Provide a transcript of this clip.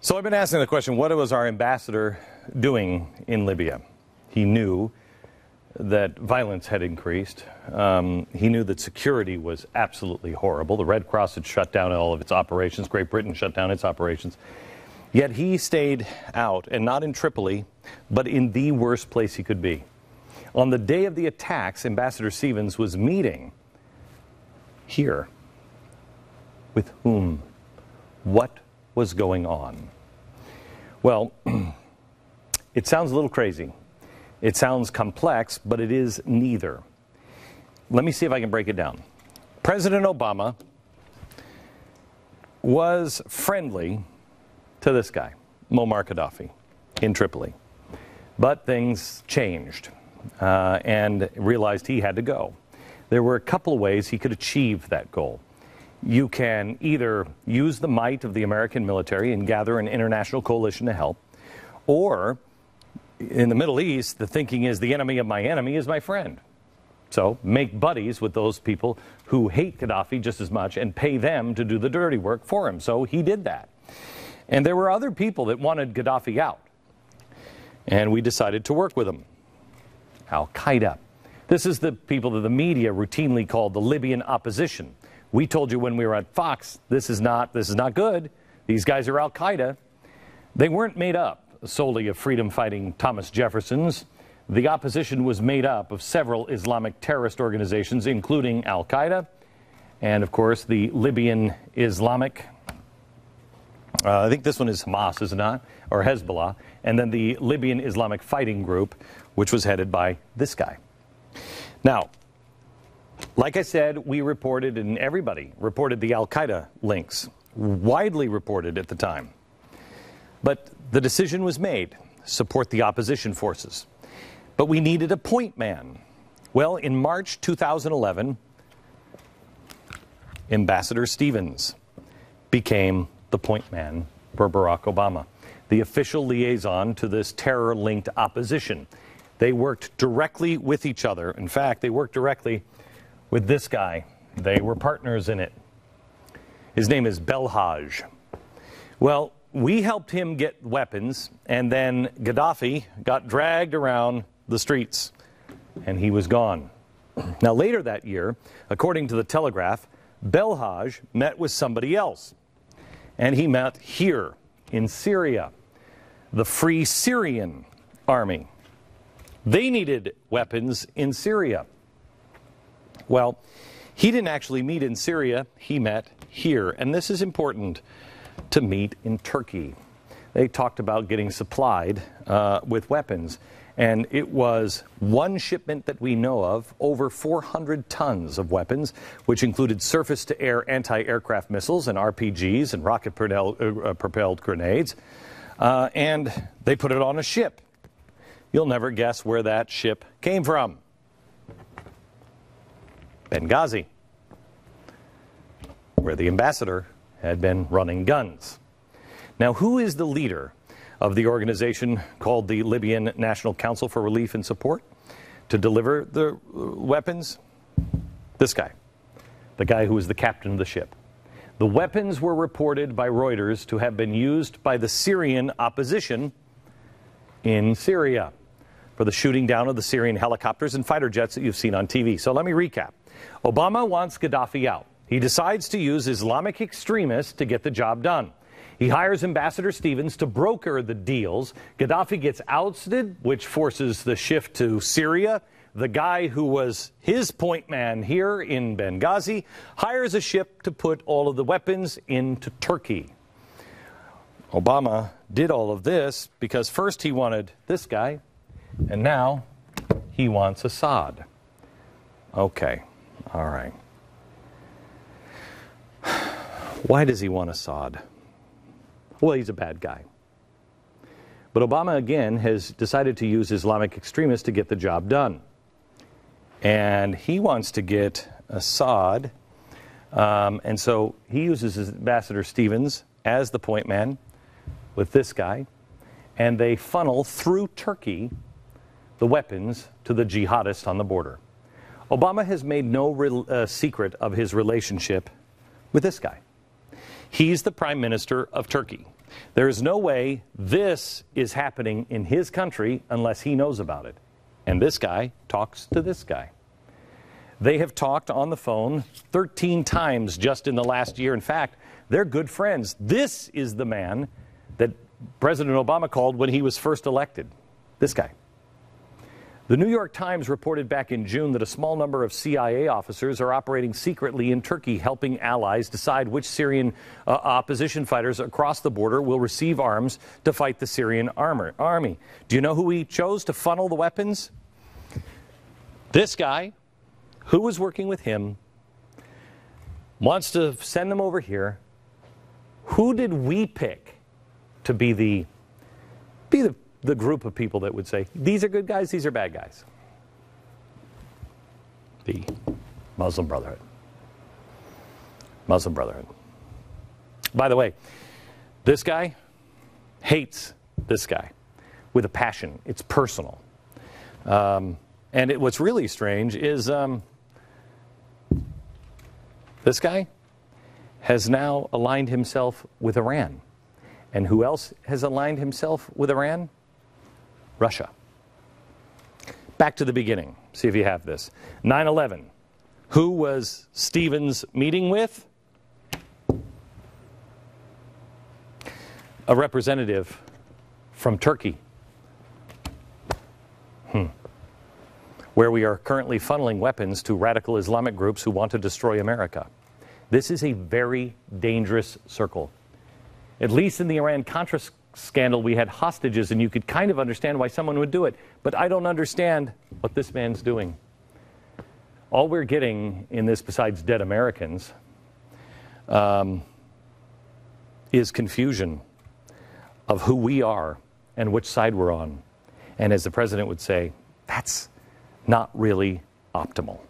So I've been asking the question, what was our ambassador doing in Libya? He knew that violence had increased. He knew that security was absolutely horrible. The Red Cross had shut down all of its operations. Great Britain shut down its operations. Yet he stayed out, and not in Tripoli, but in the worst place he could be. On the day of the attacks, Ambassador Stevens was meeting here. With whom? What was going on? Well, it sounds a little crazy. It sounds complex, but it is neither. Let me see if I can break it down. President Obama was friendly to this guy, Muammar Gaddafi, in Tripoli. But things changed and realized he had to go. There were a couple of ways he could achieve that goal. You can either use the might of the American military and gather an international coalition to help, or in the Middle East, the thinking is the enemy of my enemy is my friend. So make buddies with those people who hate Gaddafi just as much and pay them to do the dirty work for him. So he did that. And there were other people that wanted Gaddafi out. And we decided to work with them. Al-Qaeda. This is the people that the media routinely called the Libyan opposition. We told you when we were at Fox, this is not good. These guys are Al-Qaeda. They weren't made up solely of freedom-fighting Thomas Jeffersons. The opposition was made up of several Islamic terrorist organizations, including Al-Qaeda, and of course the Libyan Islamic, I think this one is Hamas, is it not? Or Hezbollah, and then the Libyan Islamic Fighting Group, which was headed by this guy. Now, like I said, we reported, and everybody reported the Al-Qaeda links, widely reported at the time. But the decision was made, support the opposition forces. But we needed a point man. Well, in March 2011, Ambassador Stevens became the point man for Barack Obama, the official liaison to this terror-linked opposition. They worked directly with each other. In fact, they worked directly with this guy. They were partners in it. His name is Belhaj. Well, we helped him get weapons, and then Gaddafi got dragged around the streets, and he was gone. Now, later that year, according to the Telegraph, Belhaj met with somebody else, and he met here in Syria, the Free Syrian Army. They needed weapons in Syria. Well, he didn't actually meet in Syria, he met here, and this is important to meet in Turkey. They talked about getting supplied with weapons, and it was one shipment that we know of, over 400 tons of weapons, which included surface-to-air anti-aircraft missiles and RPGs and rocket-propelled grenades, and they put it on a ship. You'll never guess where that ship came from. Benghazi, where the ambassador had been running guns. Now, who is the leader of the organization called the Libyan National Council for Relief and Support to deliver the weapons? This guy, the guy who was the captain of the ship. The weapons were reported by Reuters to have been used by the Syrian opposition in Syria for the shooting down of the Syrian helicopters and fighter jets that you've seen on TV. So let me recap. Obama wants Gaddafi out. He decides to use Islamic extremists to get the job done. He hires Ambassador Stevens to broker the deals. Gaddafi gets ousted, which forces the shift to Syria. The guy who was his point man here in Benghazi hires a ship to put all of the weapons into Turkey. Obama did all of this because first he wanted this guy, and now he wants Assad. Okay, all right. Why does he want Assad? Well, he's a bad guy. But Obama, again, has decided to use Islamic extremists to get the job done. And he wants to get Assad. And so he uses Ambassador Stevens as the point man with this guy. And they funnel through Turkey the weapons to the jihadists on the border. Obama has made no secret of his relationship with this guy. He's the Prime Minister of Turkey. There is no way this is happening in his country unless he knows about it. And this guy talks to this guy. They have talked on the phone 13 times just in the last year. In fact, they're good friends. This is the man that President Obama called when he was first elected. This guy. The New York Times reported back in June that a small number of CIA officers are operating secretly in Turkey, helping allies decide which Syrian opposition fighters across the border will receive arms to fight the Syrian army. Do you know who he chose to funnel the weapons? This guy, who was working with him, wants to send them over here. Who did we pick to be the group of people that would say, these are good guys, these are bad guys? The Muslim Brotherhood. Muslim Brotherhood. By the way, this guy hates this guy with a passion. It's personal. And what's really strange is this guy has now aligned himself with Iran. And who else has aligned himself with Iran? Russia. Back to the beginning. See if you have this. 9/11. Who was Stevens meeting with? A representative from Turkey. Where we are currently funneling weapons to radical Islamic groups who want to destroy America. This is a very dangerous circle. At least in the Iran-Contra scandal, we had hostages, and you could kind of understand why someone would do it. But I don't understand what this man's doing. All we're getting in this, besides dead Americans, is confusion of who we are and which side we're on. And as the president would say, that's not really optimal.